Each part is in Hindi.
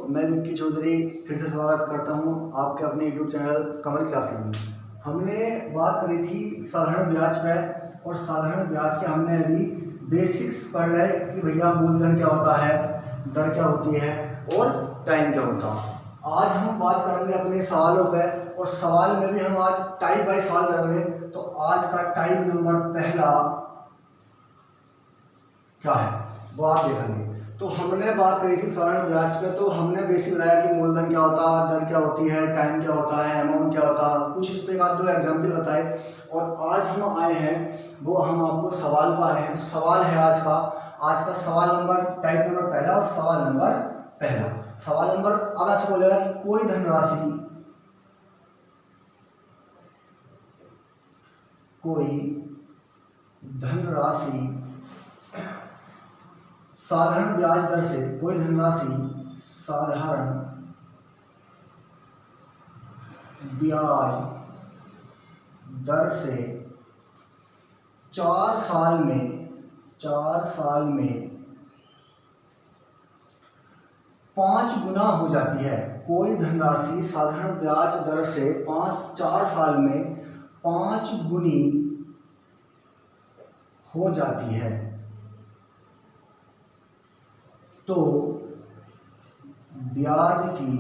मैं विक्की चौधरी फिर से स्वागत करता हूं आपके अपने यूट्यूब चैनल कमल क्लासेस में। हमने बात करी थी साधारण ब्याज पर, और साधारण ब्याज के हमने अभी बेसिक्स पढ़ रहे कि भैया मूलधन क्या होता है, दर क्या होती है और टाइम क्या होता है। आज हम बात करेंगे अपने सवालों पर, और सवाल में भी हम आज टाइप बाई सवाल करेंगे। तो आज का टाइप नंबर पहला क्या है वो आप देखेंगे। तो हमने बात करी थी साधारण ब्याज पे, तो हमने बेसिक बताया कि मूलधन क्या होता है, दर क्या होती है, टाइम क्या होता है, अमाउंट क्या होता है, कुछ इस पे एक आध दो एग्जाम्पल बताए। और आज हम आए हैं वो हम आपको सवाल पर आए हैं। सवाल है आज का सवाल नंबर टाइप नंबर पहला और सवाल नंबर पहला। सवाल नंबर अब ऐसा बोलेगा कि कोई धनराशि साधारण ब्याज दर से, कोई धनराशि साधारण ब्याज दर से 4 साल में 5 गुना हो जाती है। कोई धनराशि साधारण ब्याज दर से 4 साल में 5 गुनी हो जाती है, तो ब्याज की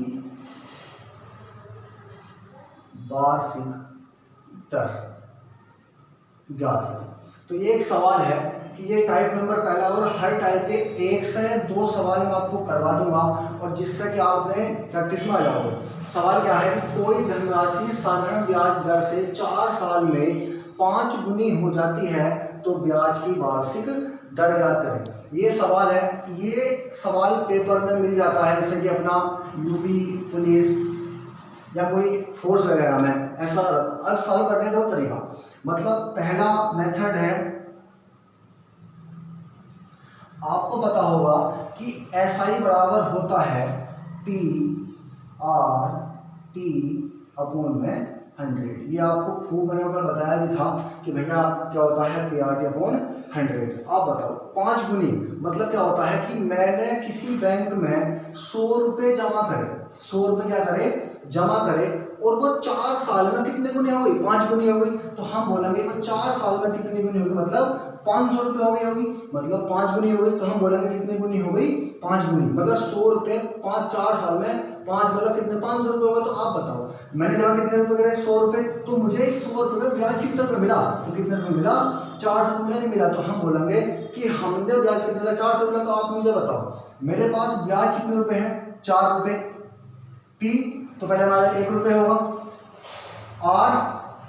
वार्षिक दर ज्ञात है। तो ये एक सवाल है कि ये टाइप नंबर पहला, और हर टाइप के 1 से 2 सवाल मैं आपको करवा दूंगा, और जिससे कि आपने प्रैक्टिस में आ जाओगे। सवाल क्या है कि कोई धनराशि साधारण ब्याज दर से 4 साल में 5 गुनी हो जाती है, तो ब्याज की वार्षिक दर ज्ञात करें। ये सवाल है, ये सवाल पेपर में मिल जाता है, जैसे कि अपना यूपी पुलिस या कोई फोर्स वगैरह में ऐसा। अब सॉल्व करने दो तरीका, मतलब पहला मेथड है, आपको पता होगा कि SI बराबर होता है PRT अपॉन में 100। ये आपको खूब मैंने कल बताया भी था कि भैया क्या होता है PRT अपॉन 100। आप बताओ 5 गुनी मतलब क्या होता है कि मैंने किसी बैंक में 100 रुपये जमा करे, 100 रुपये क्या करे जमा करे, और वो 4 साल में कितने गुनी हो गई, 5 गुनी हो गई। तो हम बोलेंगे वो 4 साल में कितनी गुनी होगी, मतलब 500 रुपये हो गई होगी, मतलब 5 गुनी हो गई। तो हम बोलेंगे कितनी गुनी हो गई, 5 गुनी, मतलब 100 रुपये 4 साल में 5 मतलब कितने 500 रुपये होगा। तो आप बताओ मैंने जमा कितने रुपये करे, 100 रुपये, तो मुझे 100 रुपये ब्याज कितने रुपये मिला, तो कितने रुपये मिला, 400 रुपये नहीं मिला। तो हम बोलेंगे कि हमने ब्याज कितने मिला, 400 रुपये। तो आप मुझे बताओ मेरे पास ब्याज कितने रुपये है, 4 रुपये। पी तो पहले हमारा 1 रुपये होगा, आर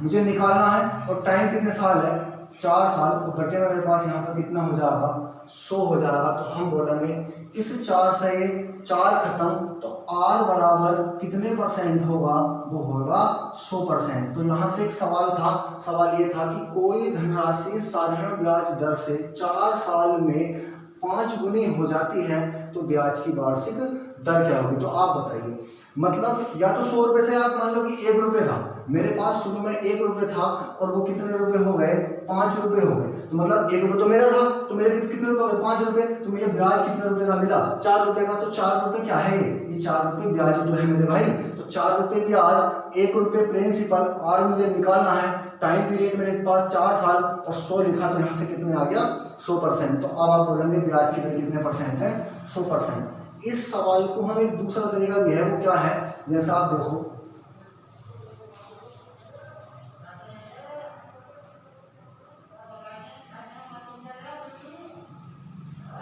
मुझे निकालना है, और टाइम कितने साल है, 4 साल। तो बटे में मेरे पास यहाँ पर कितना हो जाएगा, 100 हो जाएगा। तो हम बोलेंगे इस 4 से 4 खत्म, तो आर बराबर कितने परसेंट होगा, वो होगा 100%। तो यहाँ से एक सवाल था, सवाल ये था कि कोई धनराशि साधारण ब्याज दर से 4 साल में 5 गुनी हो जाती है, तो ब्याज की वार्षिक दर क्या होगी। तो आप बताइए, मतलब या तो 100 रुपये से आप मान लो कि 1 रुपये था, मेरे पास शुरू में 1 रुपये था, और वो कितने रुपए हो गए, 5 रुपये हो गए। तो मतलब 1 रुपये तो मेरा था, तो मेरे कितने रुपये हो गए, 5 रुपये। तो मुझे ब्याज कितने रुपये का मिला, 4 रुपये का। तो 4 रुपये क्या है, ये 4 रुपये ब्याज तो है मेरे भाई। तो 4 रुपये ब्याज, 1 रुपये प्रिंसिपल, और मुझे निकालना है। टाइम पीरियड मेरे पास 4 साल, और 100 लिखा, तो यहाँ से कितने आ गया, 100%। तो अब आप बोलेंगे ब्याज की दर कितने परसेंट है, 100%। इस सवाल को हम एक दूसरा तरीका भी है, वो क्या है, जैसा आप देखो,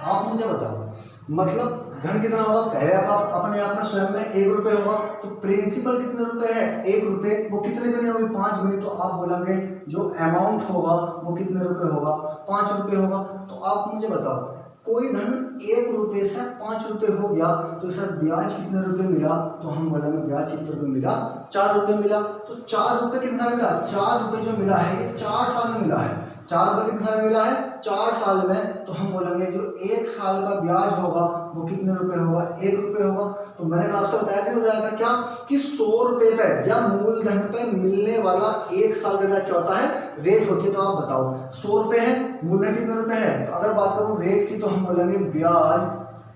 आप मुझे बताओ मतलब धन कितना होगा, पहले आप अपने आप में स्वयं में 1 रुपये होगा, तो प्रिंसिपल कितने रुपए है, 1 रुपये, वो कितने गुनी होगी, 5 गुनी। तो आप बोलेंगे जो अमाउंट होगा वो कितने रुपए होगा, 5 रुपये होगा। तो आप मुझे बताओ कोई धन 1 रुपये से 5 रुपये हो गया, तो सर ब्याज कितने रुपये मिला, तो हम बोलेंगे ब्याज कितने रुपये मिला, 4 रुपये मिला। तो 4 रुपये कितने साल मिला, 4 रुपये जो मिला है ये 4 साल में मिला है। 4 रुपये कितने साल में मिला है, 4 साल में। तो हम बोलेंगे जो 1 साल का ब्याज होगा वो कितने रुपए होगा, 1 रुपये होगा। तो मैंने आपसे बताया था क्या कि 100 रुपये पे या मूलधन पे मिलने वाला 1 साल का ब्याज क्या होता है, रेट होती है। तो आप बताओ 100 रुपये है, मूलधन कितने रुपए है। तो अगर बात करूँ रेट की, तो हम बोलेंगे ब्याज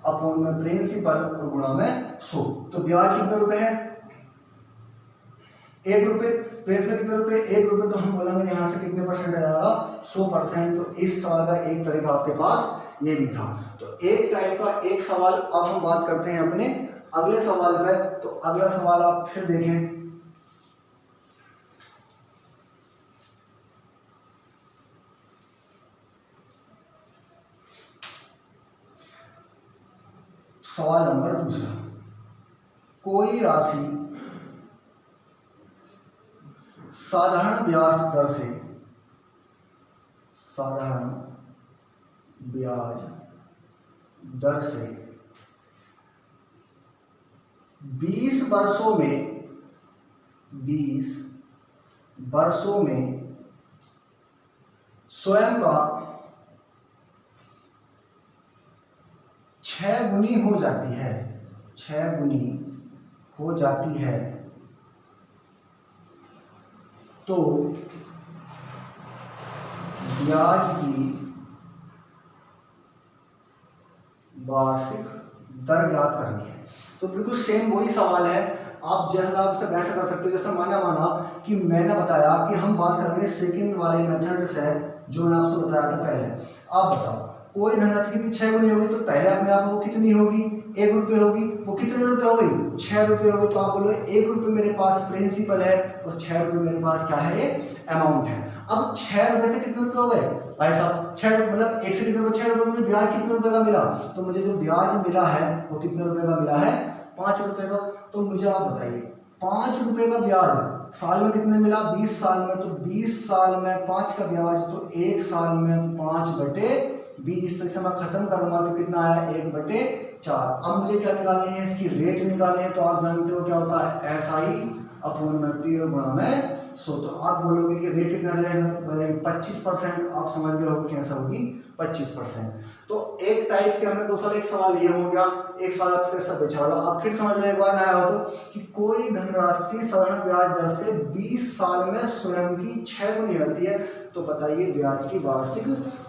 अपॉन में प्रिंसिपल और गुणा में 100। तो ब्याज कितने रुपए है? 1 रुपये। प्रिंसिपल कितने रुपए? 1 रुपये। तो हम बोलेंगे यहाँ से कितने परसेंट आएगा? 100%। तो इस सवाल का एक तरीका आपके पास ये भी था। तो एक टाइप का एक सवाल। अब हम बात करते हैं अपने अगले सवाल पे। तो अगला सवाल आप फिर देखें। सवाल नंबर दूसरा, कोई राशि साधारण ब्याज दर से 20 वर्षों में स्वयं का 6 गुनी हो जाती है, 6 गुनी हो जाती है, तो ब्याज की वार्षिक दर ज्ञात करनी है। तो बिल्कुल सेम वही सवाल है। आप जैसा आपसे वैसा कर सकते हो। जैसा माना कि मैंने बताया कि हम बात करेंगे सेकंड वाले मेथड से, जो मैंने आपसे बताया था पहले। आप बताओ, कोई धनराशि कितनी 6 गुनी होगी, तो पहले अपने आप में वो कितनी होगी? 1 रुपये होगी। वो कितने रुपए हो गई? 6 रुपये हो गई। तो आप बोलो 1 रुपये मेरे पास प्रिंसिपल है और 6 रुपये मेरे पास क्या है? अमाउंट है। अब 6 रुपये से कितने रुपए हो गए भाई साहब? 6 रुपये मतलब 1 से कितने 6 रुपये। मुझे ब्याज कितने रुपए का मिला? तो मुझे जो ब्याज मिला है वो कितने रुपए का मिला है? 5 रुपये का। तो मुझे आप बताइए, 5 रुपये का ब्याज साल में कितने मिला? 20 साल में। तो 20 साल में 5 का ब्याज, तो 1 साल में 5/20। तो इसे मैं खत्म करूंगा तो कितना आया? 1/4। अब मुझे क्या निकालनी है? इसकी रेट निकालनी है। तो आप जानते हो क्या होता है? SI अपॉन में P और गुणा में 100। तो आप बोलोगे कि रेट कितना रहेगा? 25%। आप समझ गए होगे कैसा होगी? 25%। तो एक टाइप के हमने दूसरा एक सवाल ये हो गया। एक सवाल आपके सब बचा होगा। आप फिर समझ में एक बार आया हो तो कि कोई धनराशि साधारण ब्याज दर से 20 साल में स्वयं की 6 गुनी होती है, तो बताइए ब्याज की वार्षिक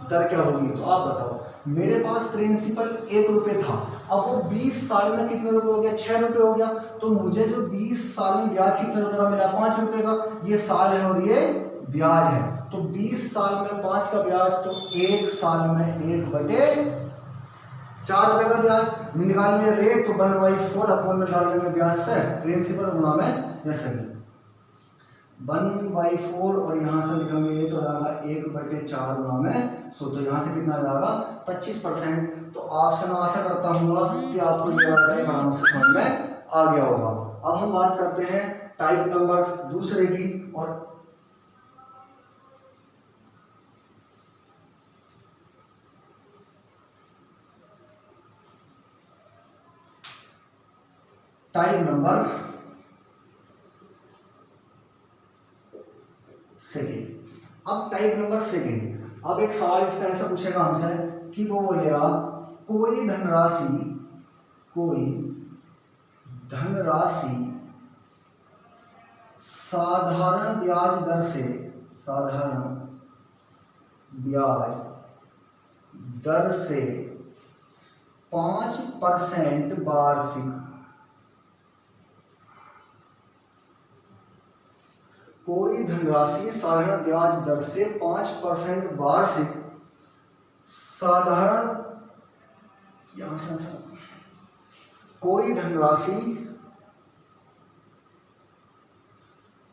दर क्या होगी? तो आप बताओ, मेरे पास प्रिंसिपल 1 रुपये था, अब वो 20 साल में कितने रुपए हो गया? 6 रुपये हो गया। तो मुझे जो 20 साल में ब्याज कितने रुपए का मिला? 5 रुपये का। ये साल है और ये ब्याज है। तो 20 साल में 5 का ब्याज, तो 1 साल में 1/4 रुपये का ब्याज निकालेंगे। रेट तो 1/4 अपॉन में डाल देंगे ब्याज से, प्रिंसिपल गुणा में जैसे 1/4 और यहाँ से लिखेंगे ये तो रहेगा 1/4 गुणा में 100। तो यहाँ से कितना जाएगा? 25%। तो आपसे मैं आशा करता हूँ कि आपको ये आराम से समझ में आ गया होगा। अब हम बात करते हैं टाइप नंबर दूसरे की। और टाइप नंबर सेकेंड। अब टाइप नंबर सेकेंड, अब एक सवाल इसका ऐसा पूछेगा हमसे कि वो बोलेगा कोई धनराशि साधारण ब्याज दर से 5% वार्षिक, कोई धनराशि साधारण ब्याज दर से 5% वार्षिक साधारण, यहां से कोई धनराशि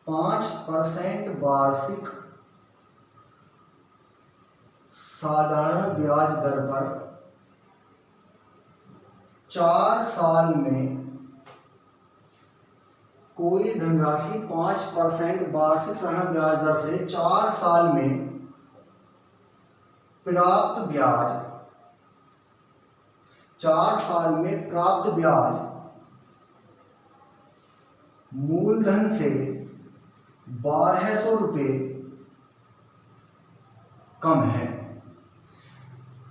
5% वार्षिक साधारण ब्याज दर पर 4 साल में, कोई धनराशि 5% वार्षिक साधारण ब्याज दर से 4 साल में प्राप्त ब्याज, 4 साल में प्राप्त ब्याज मूलधन से 1200 रुपये कम है।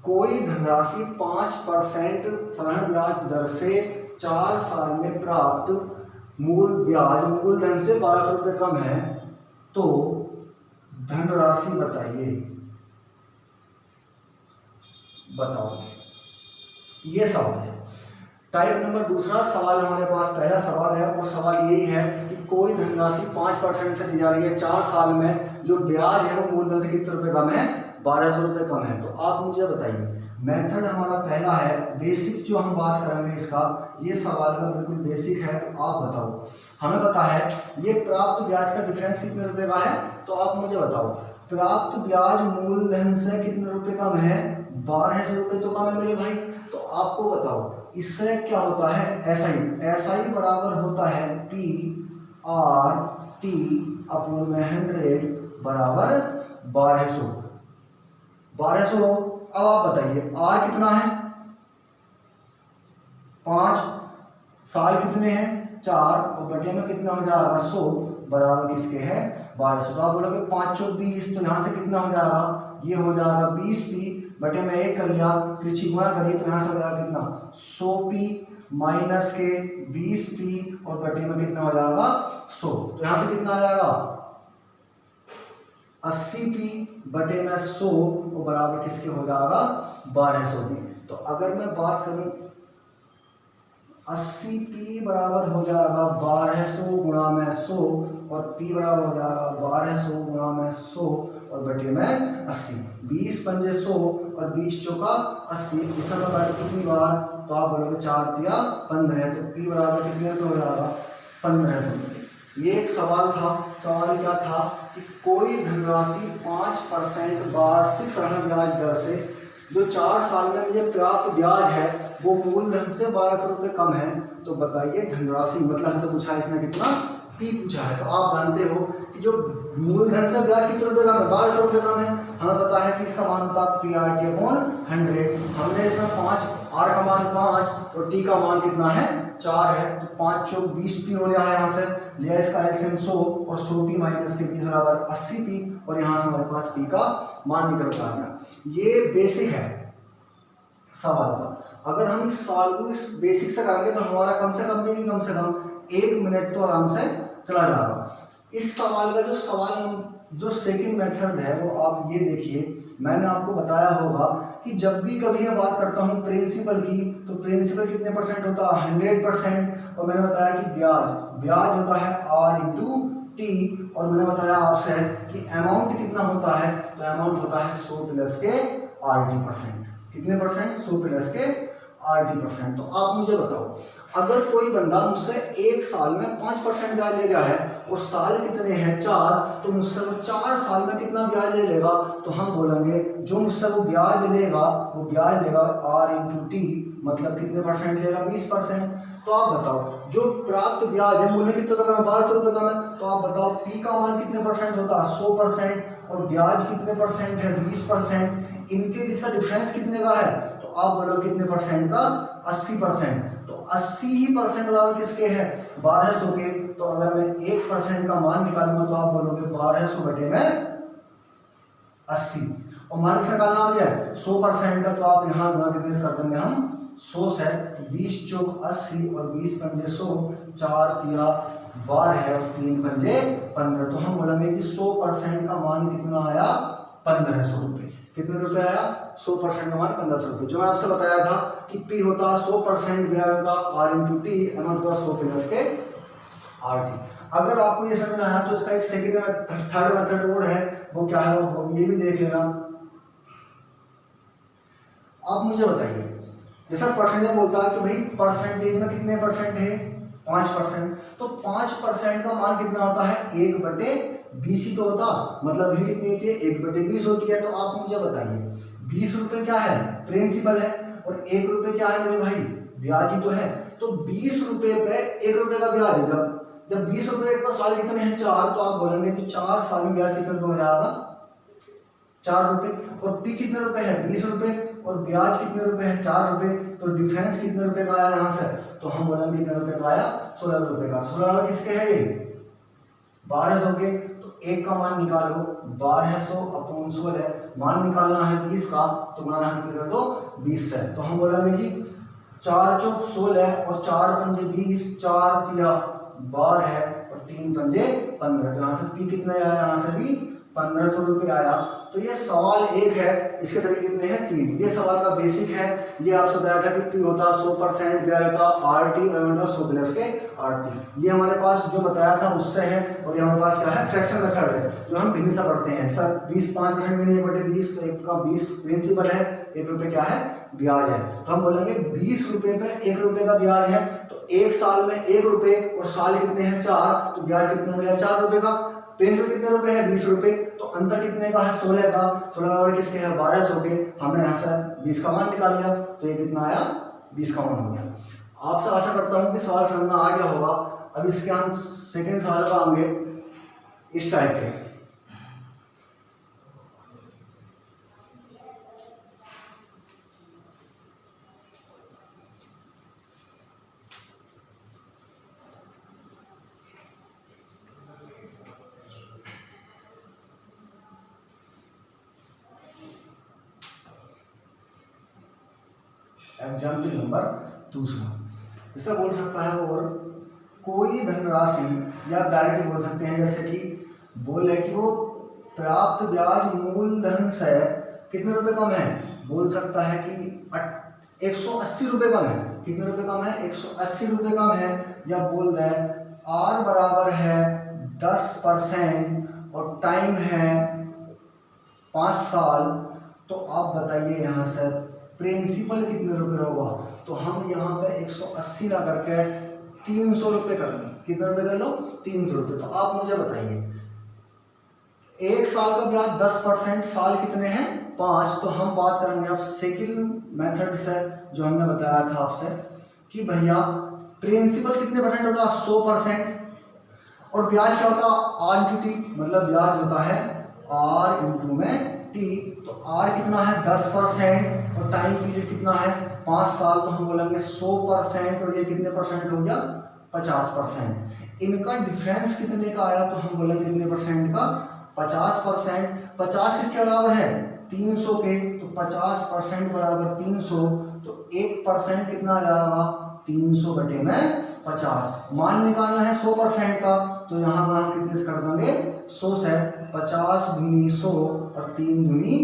कोई धनराशि 5% साधारण ब्याज दर से 4 साल में प्राप्त मूलधन से 1200 रुपये कम है, तो धनराशि बताओ। ये सवाल है। टाइप नंबर दूसरा सवाल हमारे पास पहला सवाल है और सवाल यही है कि कोई धनराशि 5% से दी जा रही है 4 साल में, जो ब्याज है वो मूलधन से कितने रुपए कम है, 1200 रुपये कम है। तो आप मुझे बताइए, मेथड हमारा पहला है, बेसिक जो हम बात करेंगे इसका, ये सवाल का बिल्कुल बेसिक है। आप बताओ, हमें पता है ये प्राप्त ब्याज का डिफरेंस कितने रुपए का है, तो आप मुझे बताओ प्राप्त ब्याज मूलधन से कितने रुपए कम है, 1200 रुपये तो कम है मेरे भाई। तो आपको बताओ इससे क्या होता है, एसआई बराबर होता है पी आर टी अपॉन में 100 बराबर 1200। अब आप बताइए आर कितना है, 5, साल कितने हैं 4, और बटे में कितना हो जाएगा 100 बराबर किसके है 1200। तो आप बोलोगे 5 चौक 20, तो यहाँ से कितना हो जाएगा, ये हो जाएगा 20p बटे में 1 कर लिया, फिर गुणा करिए तो यहाँ से हो जाएगा कितना 100p माइनस के 20p और बटे में कितना हो जाएगा 100। तो यहाँ से कितना आ जाएगा 80p बटे में 100 और बराबर किसके हो जाएगा 1200p। तो अगर मैं बात करूं 80p बराबर हो जाएगा 1200 गुणा में 100 और p बराबर हो जाएगा 1200 गुणा में 100 और बटे में 80। 20 पंजे 100 और 20 चौका 80, इसे में काटे कितनी बार, तो आप बोलोगे 4 तिया 15, तो p बराबर कितने रुपये हो जाएगा 1500 रुपये। ये एक सवाल था। सवाल क्या था कि कोई धनराशि 5% वार्षिक ऋण ब्याज दर से जो 4 साल में मुझे प्राप्त ब्याज है वो मूलधन से 1200 रुपये कम है, तो बताइए धनराशि, मतलब हमसे पूछा है इसने कितना, पी पूछा है। तो आप जानते हो कि जो मूलधन से ब्याज कितने रुपये कम है, 1200 रुपये कम है। हमें पता है कि इसका मान होता है पी आर टी अपॉन 100। हमने इसमें 5, आर का मान 5 और टी का मान कितना है 4 है, तो 5 चौक 20p हो गया है, यहाँ से लिया इसका एलसीएम 100 और 100p माइनस के 20 बराबर 80p और यहाँ से हमारे पास p का मान निकल कर आ गया। ये बेसिक है सवाल का। अगर हम इस सवाल को इस बेसिक से करेंगे तो हमारा कम से कम 1 मिनट तो आराम से चला जाएगा। इस सवाल का जो सेकंड मेथड है वो आप ये देखिए, मैंने आपको बताया होगा कि जब भी कभी मैं बात करता हूँ प्रिंसिपल की, तो प्रिंसिपल कितने परसेंट होता है 100%, और मैंने बताया कि ब्याज होता है R इंटू टी, और मैंने बताया आपसे कि अमाउंट कितना होता है, तो अमाउंट होता है 100 प्लस के RT%। कितने परसेंट, 100 प्लस के RT%। तो आप मुझे बताओ, अगर कोई बंदा मुझसे 1 साल में 5% ब्याज ले रहा है और साल कितने हैं 4, तो मुझसे वो 4 साल में कितना ब्याज ले लेगा, तो हम बोलेंगे जो मुझसे वो ब्याज लेगा R इंटू टी, मतलब कितने परसेंट लेगा 20%। तो आप बताओ जो प्राप्त ब्याज है मूल्य कितने रुपये का, 1200 रुपये का है, तो आप बताओ पी का मान कितने परसेंट होता है 100% और ब्याज कितने परसेंट है 20%, इनके बीच का डिफरेंस कितने का है, तो आप बोलो कितने परसेंट का 80%। तो 80% बराबर किसके है 1200 के। तो अगर मैं 1% का मान निकालूंगा तो आप बोलोगे 1200 बटे में 80, और मान से निकालना हो जाए 100% का, तो आप यहाँ गुणा कितने कर देंगे हम 100 से, 20 चौक 80 और 20 पंजे 100, 4 तिया 12 है और 3 पंजे 15। तो हम बोलेंगे कि 100% का मान कितना आया 1500 रुपये। कितने रुपए आया 100% का मान 1500 रुपये। जो मैं आपसे बताया था कि P होता 100% ब्याज होता R इंटू टी, अमाउंट होता 100 प्लस के RT। अगर आपको ये समझना है तो इसका एक सेकंड थर्ड मेथड और है, वो क्या है वो ये भी देख लेना। आप मुझे बताइए, जैसा परसेंटेज बोलता है कि भाई परसेंटेज में कितने परसेंट है 5%, तो 5% का मान कितना होता है 1/20 ही तो होता, मतलब भी कितनी होती है 1/20 होती है। तो आप मुझे बताइए 20 रुपये क्या है प्रिंसिपल है और 1 रुपये क्या है मेरे भाई ब्याज ही तो है। तो 20 रुपये पे 1 रुपये का ब्याज है, जब 20 रुपये का साल कितने हैं 4, तो आप बोलेंगे कि 4 साल में ब्याज कितने रुपये हो जाएगा 4 रुपये, और पी कितने रुपए है 20 रुपये और ब्याज कितने रुपए है 4 रुपये, तो डिफरेंस कितने रुपए का आया यहाँ से, तो हम बोलेंगे कितने रुपए का आया 16 रुपये का। 16 किसके है ये 1200 के, तो 1 का मान निकालो 1200 अपॉन 16, मान निकालना है 20 का, तो गुणा कितने कर दो 20 से। तो हम बोलेंगे जी 4 चौक 16 और 4 पंजे 20, 4 तिया 12 है और 3 पंजे 15। तो यहाँ से पी कितना आया, यहाँ से भी 1500 रुपये आया। तो ये सवाल एक है, इसके तरीके कितने हैं 3। ये सवाल का बेसिक है। ये आपसे बताया था कि P होता 100%, ब्याज होता RT और 100 प्लस के RT। ये हमारे पास जो बताया था उससे है। और ये हमारे पास क्या है, फ्रैक्शन मेथड है जो हम भिन्न सा पढ़ते हैं। सर 20 5% भी नहीं बटे 20, तो 1 का 20 प्रिंसिपल है, 1 रुपये क्या है ब्याज है। तो हम बोलेंगे 20 रुपये पे 1 रुपये का ब्याज है, तो 1 साल में 1 रुपये और साल कितने हैं 4, तो ब्याज कितने मिला 4 रुपये का। प्रिंसिपल कितने रुपए है 20 रुपये, तो अंतर कितने का है 16 का। 16 और किसके है 1200 के। हमने यहाँ से 20 का मान निकाल लिया, तो ये कितना आया 20 का मान हो गया। आपसे आशा करता हूँ कि सवाल समझ में आ गया होगा। अब इसके हम सेकेंड सवाल पर आएंगे इस टाइप के। एग्जाम्पल नंबर 2 जैसा बोल सकता है, और कोई धनराशि या डायरेक्ट बोल सकते हैं, जैसे कि बोल है कि वो प्राप्त ब्याज मूलधन से कितने रुपए कम है। बोल सकता है कि 180 रुपये कम है। कितने रुपए कम है 180 रुपये कम है। या बोल रहे हैं R बराबर है 10% और टाइम है 5 साल। तो आप बताइए यहाँ से प्रिंसिपल कितने रुपए होगा। तो हम यहाँ पे 180 ना करके 300 रुपये कर लो। कितने रुपये कर लो 300 रुपये। तो आप मुझे बताइए 1 साल का ब्याज 10%, साल कितने हैं 5। तो हम बात करेंगे अब सेकंड मेथड से, जो हमने बताया था आपसे कि भैया प्रिंसिपल कितने परसेंट होता है 100%, और ब्याज क्या होता है R इंटू टी, मतलब ब्याज होता है R इंटू में टी। तो R कितना है 10% और टाइम पीरियड कितना है 5 साल। तो हम बोलेंगे 100% और ये कितने परसेंट हो गया 50%। इनका डिफरेंस कितने का आया, तो हम बोलेंगे कितने परसेंट का 50%। 50 किसके बराबर है 300 के, तो 50% बराबर 300। तो 1% कितना आ जाएगा 300 बटे में 50। मान निकालना है 100% का, तो यहाँ पर हम कितने से कर देंगे 100 से। 50 दूनी 100 और 3 दूनी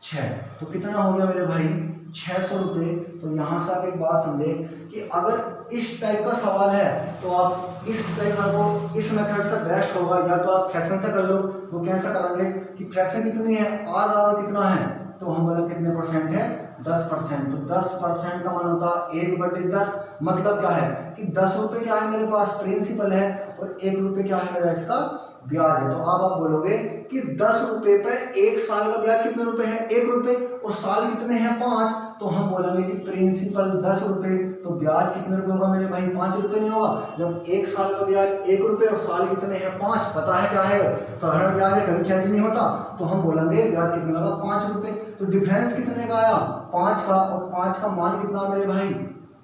6, तो कितना हो गया मेरे भाई 600 रुपये। तो यहाँ से आप एक बात समझे कि अगर इस टाइप का सवाल है तो आप इस टाइप का को इस मेथड से बेस्ट होगा। या तो आप फ्रैक्शन से कर लो, वो कैसे करेंगे कि फ्रैक्शन कितनी है R बराबर कितना है, तो हम बोले कितने परसेंट है 10%। तो 10% का मान होता है 1/10। मतलब क्या है कि 10 रुपये क्या है मेरे पास प्रिंसिपल है और 1 रुपये क्या है मेरा इसका ब्याज है। तो अब आप बोलोगे कि 10 रुपये पे 1 साल का ब्याज कितने रुपए है 1 रुपये, और साल कितने हैं 5। तो हम बोलेंगे कि प्रिंसिपल 10 रुपये, तो ब्याज कितने रुपए होगा मेरे भाई 5 रुपये नहीं होगा। जब 1 साल का ब्याज 1 रुपये और साल कितने हैं 5, पता है क्या है साधारण ब्याज है, कभी चेंज नहीं होता। तो हम बोलेंगे ब्याज कितने होगा 5 रुपये। तो डिफरेंस कितने का आया 5 का, और 5 का मान कितना मेरे भाई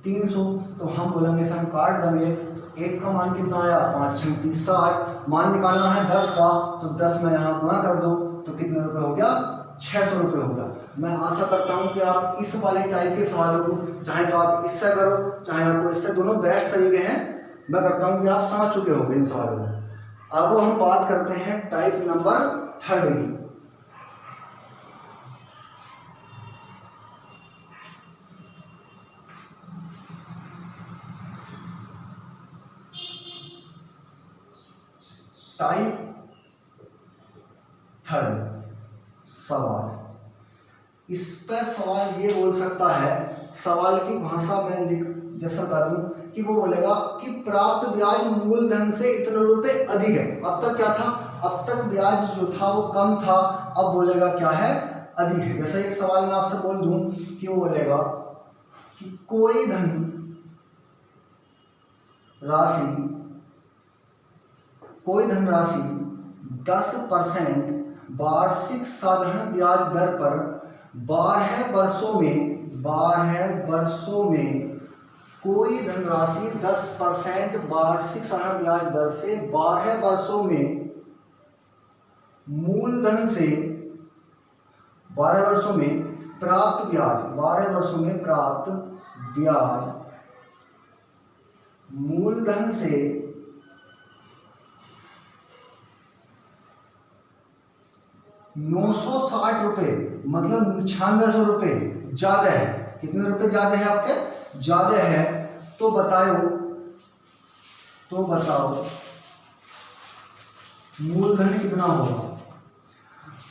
300। तो हम बोलेंगे हम काट देंगे। 1 का मान कितना आया 5 6 30 60। मान निकालना है 10 का, तो 10 में यहाँ गुणा कर दो, तो कितने रुपए हो गया 600 रुपये होगा। मैं आशा करता हूँ कि आप इस वाले टाइप के सवालों को चाहे तो आप इससे करो चाहे आपको इससे, दोनों बेस्ट तरीके हैं। मैं करता हूँ कि आप समझ चुके होंगे इन सवालों को। अब हम बात करते हैं टाइप नंबर 3 की। टाइप 3 सवाल, इस पर सवाल ये बोल सकता है, सवाल की भाषा में लिख जैसा बता दूं कि वो बोलेगा कि प्राप्त ब्याज मूलधन से इतने रुपए अधिक है। अब तक क्या था, अब तक ब्याज जो था वो कम था, अब बोलेगा क्या है अधिक है। जैसे एक सवाल मैं आपसे बोल दूं कि वो बोलेगा कि कोई धन धनराशि 10% वार्षिक साधारण ब्याज दर पर 12 वर्षों में कोई धनराशि 10% वार्षिक साधारण ब्याज दर से 12 वर्षों में मूलधन से 12 वर्षों में प्राप्त ब्याज मूलधन से 960 रुपये, मतलब 9600 रुपये ज़्यादा है। कितने रुपए ज़्यादा है आपके? ज़्यादा है। तो बताओ मूलधन कितना होगा?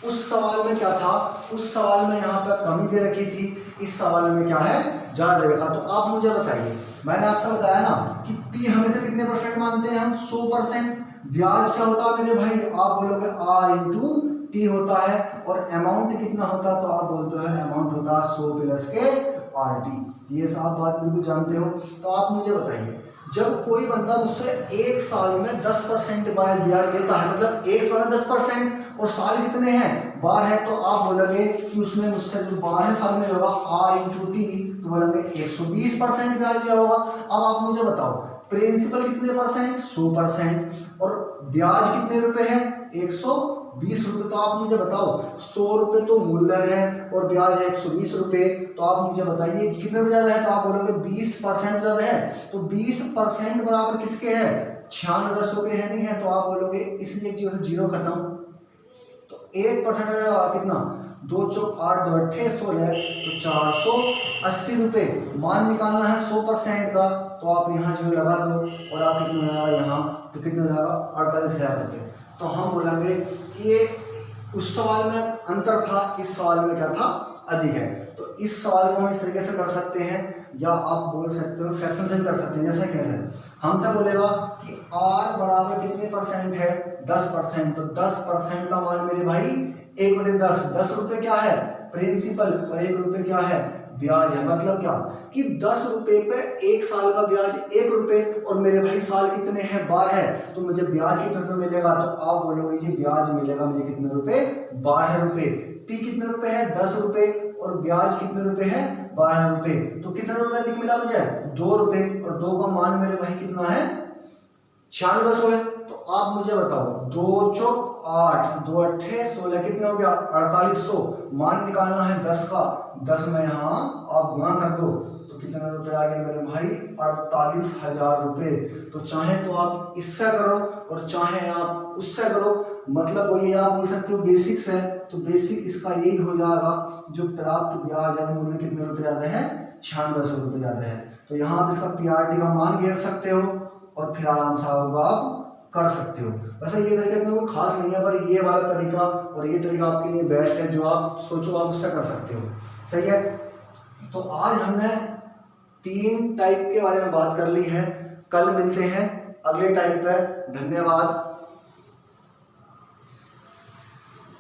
उस सवाल में क्या था? उस सवाल में यहाँ पर कमी दे रखी थी, इस सवाल में क्या है? ज़्यादा दे रखा। तो आप मुझे बताइए, मैंने आपसे बताया ना कि पी हमेशा कितने परसेंट मानते हैं हम? 100%। ब्याज क्या होता है मेरे भाई? आप बोलोगे आर इंटू टी होता है। और अमाउंट कितना होता है? तो आप बोलते हो अमाउंट होता है 100 प्लस के आर टी। ये सब बात बिल्कुल जानते हो। तो आप मुझे बताइए, जब कोई बंदा मुझसे एक साल में 10% ब्याज लेता है, मतलब एक साल में 10%, और साल कितने हैं? 12 है, तो आप बोलोगे कि उसमें मुझसे जो 12 साल में होगा आर इंटू टी, तो बोलेंगे 120% ब्याज दिया होगा। अब आप मुझे बताओ प्रिंसिपल कितने परसेंट? 100%। और ब्याज कितने रुपए है? 120 रुपये। तो आप मुझे बताओ 100 रुपये तो मूलधन है और ब्याज है 120 रुपये। तो आप मुझे बताइए कितने रुपये ज़्यादा है? तो आप बोलोगे 20% ज़्यादा है। तो 20% बराबर किसके है? 9600 के है, नहीं है? तो आप बोलोगे इसलिए जीरो से जीरो खत्म। तो 1% कितना? 2 चौक 8, 2 अट्ठे 16, तो 480 रुपये। मान निकालना है 100% का, तो आप यहाँ जीरो लगा दो और आप कितना हो जाएगा यहाँ? तो कितना हो जाएगा? 48,000 रुपये। तो हम बोलेंगे कि ये उस सवाल में अंतर था, इस सवाल में क्या था? अधिक है। तो इस सवाल को हम इस तरीके से कर सकते हैं, या आप बोल सकते हो फ्रैक्शन से भी कर सकते हैं। जैसे कैसे? हमसे बोलेगा कि आर बराबर कितने परसेंट है? 10%। तो 10% का मान मेरे भाई 1/10। 10 रुपये क्या है? प्रिंसिपल, और 1 रुपये क्या है? ब्याज है। मतलब क्या कि 10 रुपये पे एक साल का ब्याज 1 रुपये, और मेरे भाई साल कितने हैं? 12 है। तो मुझे ब्याज कितने रुपये मिलेगा? तो आप बोलोगे जी ब्याज मिलेगा मुझे कितने रुपये? 12 रुपये। पी कितने रुपए है? 10 रुपये। और ब्याज कितने रुपए है? 12 रुपये। तो कितने रुपए अधिक मिला मुझे? 2 रुपये। और 2 का मान मेरे भाई कितना है? 9600 है। तो आप मुझे बताओ 2 चौक 8, 2 अट्ठे 16, कितने हो गया? 4800। मान निकालना है 10 का, 10 में यहाँ आप गुणा कर दो, तो कितने रुपए आ गए मेरे भाई? 48,000 रुपये। तो चाहे तो आप इससे करो और चाहे आप उससे करो, मतलब वो ये आप बोल सकते हो बेसिक्स है, तो बेसिक इसका यही हो जाएगा, जो प्राप्त ब्याज है मूल्य कितने रुपए ज़्यादा है? 9600 रुपये ज़्यादा है। तो यहाँ आप इसका पीआरटी का मान घेर सकते हो और फिर आराम से आप कर सकते हो। वैसे ये तरीका इतना कोई खास नहीं है, पर ये वाला तरीका और ये तरीका आपके लिए बेस्ट है, जो आप सोचो आप उससे कर सकते हो। सही है। तो आज हमने 3 टाइप के बारे में बात कर ली है। कल मिलते हैं अगले टाइप पर। धन्यवाद।